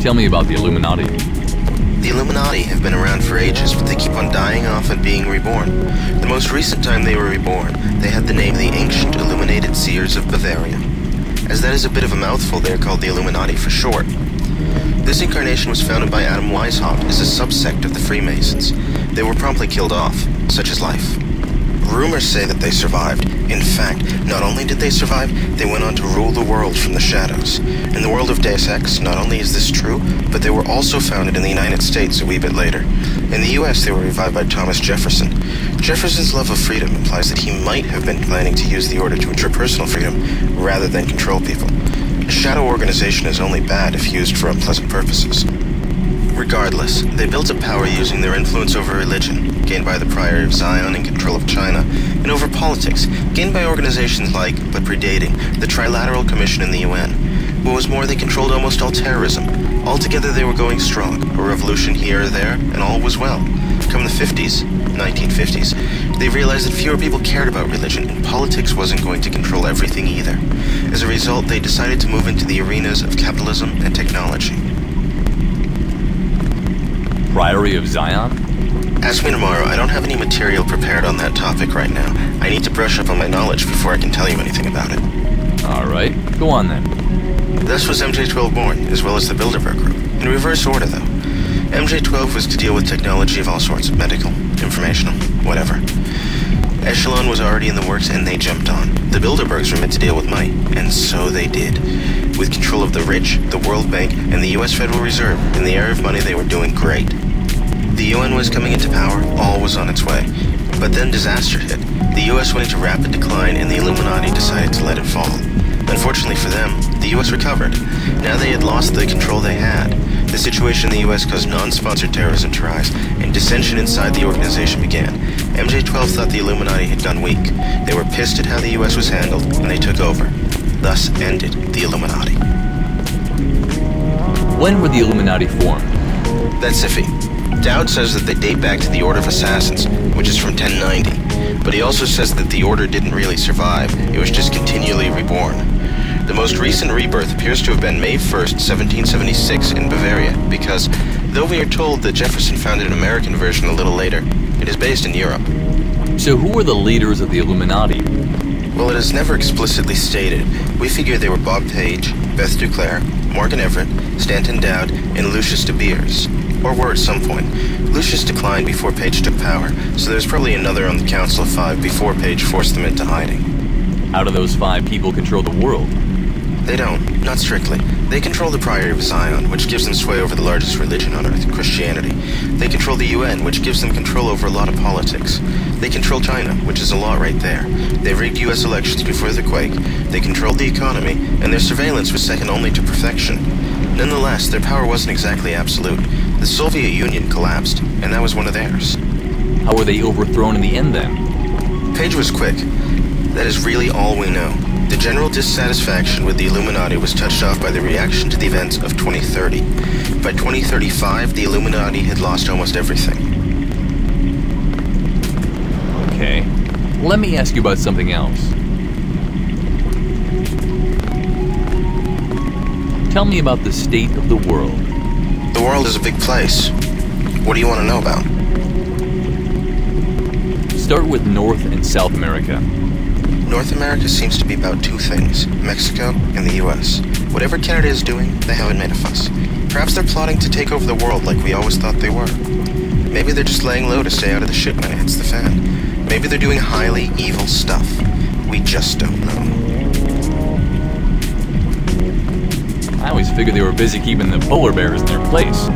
Tell me about the Illuminati. The Illuminati have been around for ages, but they keep on dying off and being reborn. The most recent time they were reborn, they had the name the Ancient Illuminated Seers of Bavaria. As that is a bit of a mouthful, they are called the Illuminati for short. This incarnation was founded by Adam Weishaupt as a subsect of the Freemasons. They were promptly killed off, such is life. Rumors say that they survived. In fact, not only did they survive, they went on to rule the world from the shadows. In the world of Deus Ex, not only is this true, but they were also founded in the United States a wee bit later. In the US, they were revived by Thomas Jefferson. Jefferson's love of freedom implies that he might have been planning to use the order to ensure personal freedom rather than control people. A shadow organization is only bad if used for unpleasant purposes. Regardless, they built up power using their influence over religion, gained by the Priory of Zion and control of China, and over politics, gained by organizations like, but predating, the Trilateral Commission in the UN. What was more, they controlled almost all terrorism. Altogether they were going strong, a revolution here or there, and all was well. Come the 1950s, they realized that fewer people cared about religion, and politics wasn't going to control everything either. As a result, they decided to move into the arenas of capitalism and technology. Priory of Zion? Ask me tomorrow. I don't have any material prepared on that topic right now. I need to brush up on my knowledge before I can tell you anything about it. Alright, go on then. Thus was MJ-12 born, as well as the Bilderberg Group. In reverse order, though. MJ-12 was to deal with technology of all sorts, medical, informational, whatever. Echelon was already in the works, and they jumped on. The Bilderbergs were meant to deal with money, and so they did. With control of the rich, the World Bank, and the US Federal Reserve, in the area of money they were doing great. The UN was coming into power, all was on its way. But then disaster hit. The US went into rapid decline, and the Illuminati decided to let it fall. Unfortunately for them, the US recovered. Now they had lost the control they had. The situation in the US caused non-sponsored terrorism to rise, and dissension inside the organization began. MJ-12 thought the Illuminati had gone weak. They were pissed at how the US was handled, and they took over. Thus ended the Illuminati. When were the Illuminati formed? That's iffy. Dowd says that they date back to the Order of Assassins, which is from 1090. But he also says that the Order didn't really survive, it was just continually reborn. The most recent rebirth appears to have been May 1st, 1776 in Bavaria, because, though we are told that Jefferson founded an American version a little later, it is based in Europe. So who were the leaders of the Illuminati? Well, it is never explicitly stated. We figure they were Bob Page, Beth Duclair, Morgan Everett, Stanton Dowd, and Lucius de Beers. Or were at some point. Lucius declined before Page took power, so there's probably another on the Council of Five before Page forced them into hiding. How do those 5 people control the world? They don't, not strictly. They control the Priory of Zion, which gives them sway over the largest religion on earth, Christianity. They control the UN, which gives them control over a lot of politics. They control China, which is a lot right there. They rigged US elections before the quake. They controlled the economy, and their surveillance was second only to perfection. Nonetheless, their power wasn't exactly absolute. The Soviet Union collapsed, and that was one of theirs. How were they overthrown in the end then? Page was quick. That is really all we know. The general dissatisfaction with the Illuminati was touched off by the reaction to the events of 2030. By 2035, the Illuminati had lost almost everything. Okay. Let me ask you about something else. Tell me about the state of the world. The world is a big place. What do you want to know about? Start with North and South America. North America seems to be about 2 things, Mexico and the US. Whatever Canada is doing, they haven't made a fuss. Perhaps they're plotting to take over the world like we always thought they were. Maybe they're just laying low to stay out of the shit when it hits the fan. Maybe they're doing highly evil stuff. We just don't know. I always figured they were busy keeping the polar bears in their place.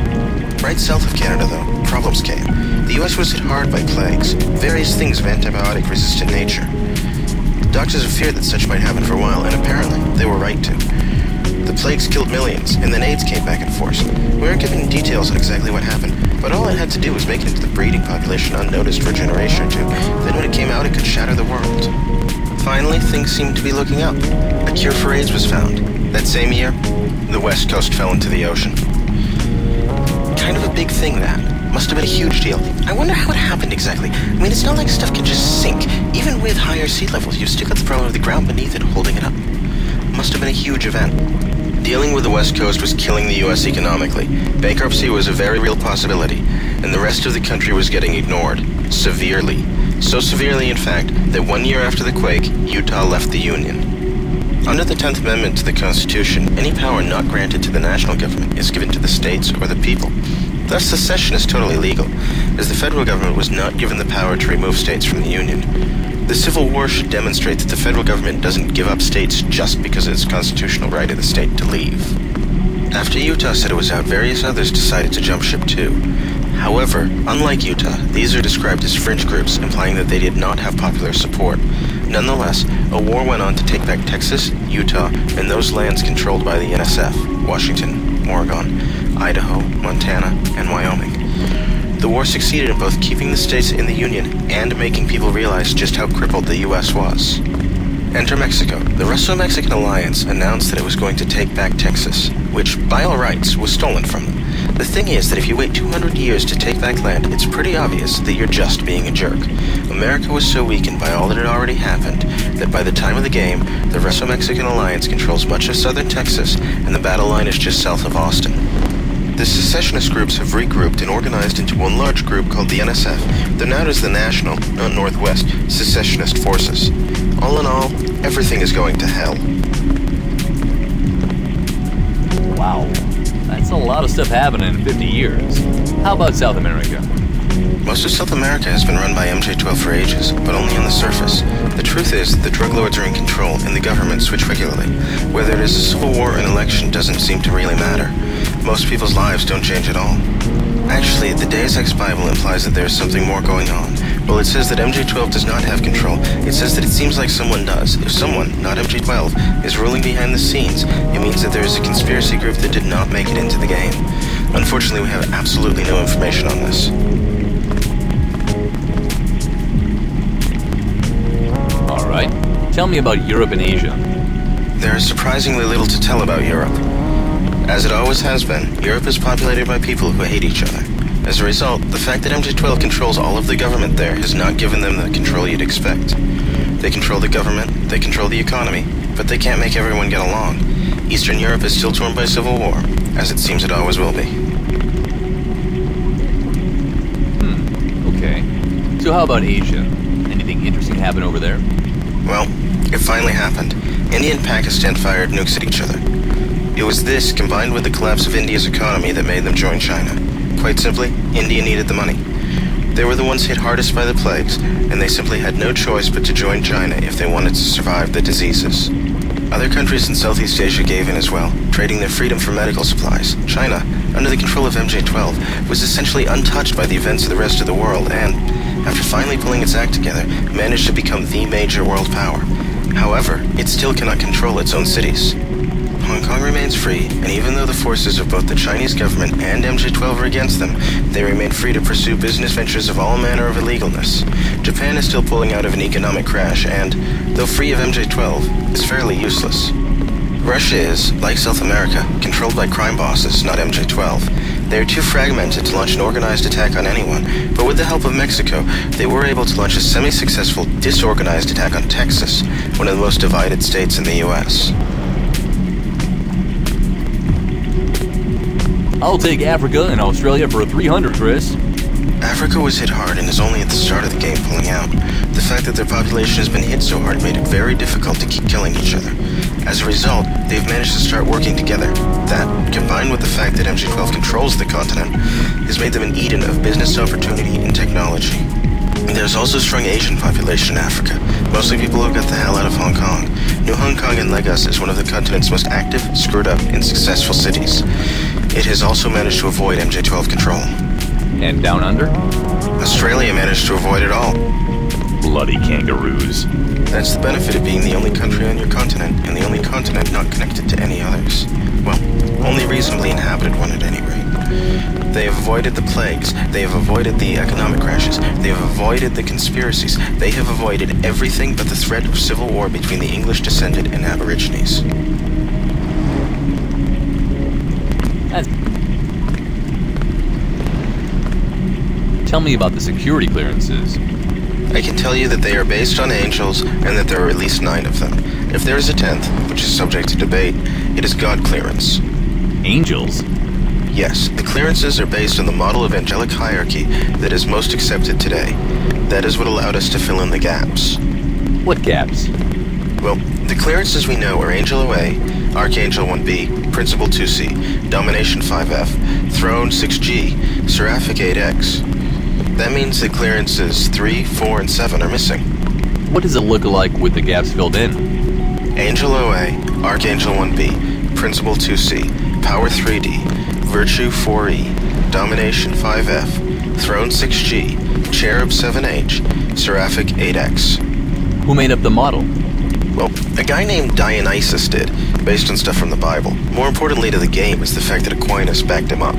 Right south of Canada, though, problems came. The US was hit hard by plagues, various things of antibiotic-resistant nature. Doctors have feared that such might happen for a while, and apparently, they were right to. The plagues killed millions, and then AIDS came back in force. We aren't given details on exactly what happened, but all it had to do was make it into the breeding population unnoticed for a generation or 2. Then when it came out, it could shatter the world. Finally, things seemed to be looking up. A cure for AIDS was found. That same year, the West Coast fell into the ocean. Kind of a big thing, that. Must have been a huge deal. I wonder how it happened exactly. I mean, it's not like stuff can just sink. Even with higher sea levels, you've still got the problem of the ground beneath it holding it up. Must have been a huge event. Dealing with the West Coast was killing the U.S. economically. Bankruptcy was a very real possibility, and the rest of the country was getting ignored. Severely. So severely, in fact, that 1 year after the quake, Utah left the Union. Under the 10th Amendment to the Constitution, any power not granted to the national government is given to the states or the people. Thus, secession is totally legal, as the federal government was not given the power to remove states from the Union. The Civil War should demonstrate that the federal government doesn't give up states just because of its constitutional right of the state to leave. After Utah said it was out, various others decided to jump ship too. However, unlike Utah, these are described as fringe groups, implying that they did not have popular support. Nonetheless, a war went on to take back Texas, Utah, and those lands controlled by the NSF, Washington, Oregon, Idaho, Montana, and Wyoming. The war succeeded in both keeping the states in the Union and making people realize just how crippled the U.S. was. Enter Mexico. The Russo-Mexican Alliance announced that it was going to take back Texas, which, by all rights, was stolen from them. The thing is that if you wait 200 years to take back land, it's pretty obvious that you're just being a jerk. America was so weakened by all that had already happened that by the time of the game, the Russo-Mexican Alliance controls much of southern Texas, and the battle line is just south of Austin. The secessionist groups have regrouped and organized into one large group called the NSF. They're known as the National, not Northwest, Secessionist Forces. All in all, everything is going to hell. Wow. That's a lot of stuff happening in 50 years. How about South America? Most of South America has been run by MJ-12 for ages, but only on the surface. The truth is that the drug lords are in control, and the government switch regularly. Whether it is a civil war or an election doesn't seem to really matter. Most people's lives don't change at all. Actually, the Deus Ex Bible implies that there is something more going on. Well, it says that MJ-12 does not have control. It says that it seems like someone does. If someone, not MJ-12, is ruling behind the scenes, it means that there is a conspiracy group that did not make it into the game. Unfortunately, we have absolutely no information on this. Alright. Tell me about Europe and Asia. There is surprisingly little to tell about Europe. As it always has been, Europe is populated by people who hate each other. As a result, the fact that MJ-12 controls all of the government there has not given them the control you'd expect. They control the government, they control the economy, but they can't make everyone get along. Eastern Europe is still torn by civil war, as it seems it always will be. Okay. So how about Asia? Anything interesting happen over there? Well, it finally happened. India and Pakistan fired nukes at each other. It was this, combined with the collapse of India's economy, that made them join China. Quite simply, India needed the money. They were the ones hit hardest by the plagues, and they simply had no choice but to join China if they wanted to survive the diseases. Other countries in Southeast Asia gave in as well, trading their freedom for medical supplies. China, under the control of MJ-12, was essentially untouched by the events of the rest of the world, and, after finally pulling its act together, managed to become the major world power. However, it still cannot control its own cities. Hong Kong remains free, and even though the forces of both the Chinese government and MJ-12 are against them, they remain free to pursue business ventures of all manner of illegalness. Japan is still pulling out of an economic crash, and, though free of MJ-12, is fairly useless. Russia is, like South America, controlled by crime bosses, not MJ-12. They are too fragmented to launch an organized attack on anyone, but with the help of Mexico, they were able to launch a semi-successful, disorganized attack on Texas, one of the most divided states in the U.S. I'll take Africa and Australia for a 300, Chris. Africa was hit hard and is only at the start of the game pulling out. The fact that their population has been hit so hard made it very difficult to keep killing each other. As a result, they've managed to start working together. That, combined with the fact that MJ-12 controls the continent, has made them an Eden of business opportunity and technology. There's also a strong Asian population in Africa, mostly people who got the hell out of Hong Kong. New Hong Kong in Lagos is one of the continent's most active, screwed up, and successful cities. It has also managed to avoid MJ-12 control. And down under? Australia managed to avoid it all. Bloody kangaroos. That's the benefit of being the only country on your continent, and the only continent not connected to any others. Well, only reasonably inhabited one at any rate. They have avoided the plagues, they have avoided the economic crashes, they have avoided the conspiracies, they have avoided everything but the threat of civil war between the English-descended and Aborigines. Tell me about the security clearances. I can tell you that they are based on angels, and that there are at least 9 of them. If there is a 10th, which is subject to debate, It is God clearance. Angels? Yes, the clearances are based on the model of angelic hierarchy that is most accepted today. That is what allowed us to fill in the gaps. What gaps? Well, the clearances we know are Angel OA, Archangel 1B, Principal 2C, Domination 5F, Throne 6G, Seraphic 8X. That means that clearances 3, 4, and 7 are missing. What does it look like with the gaps filled in? Angel OA, Archangel 1B, Principal 2C, Power 3D, Virtue 4E, Domination 5F, Throne 6G, Cherub 7H, Seraphic 8X. Who made up the model? Well, a guy named Dionysus did, based on stuff from the Bible. More importantly to the game is the fact that Aquinas backed him up.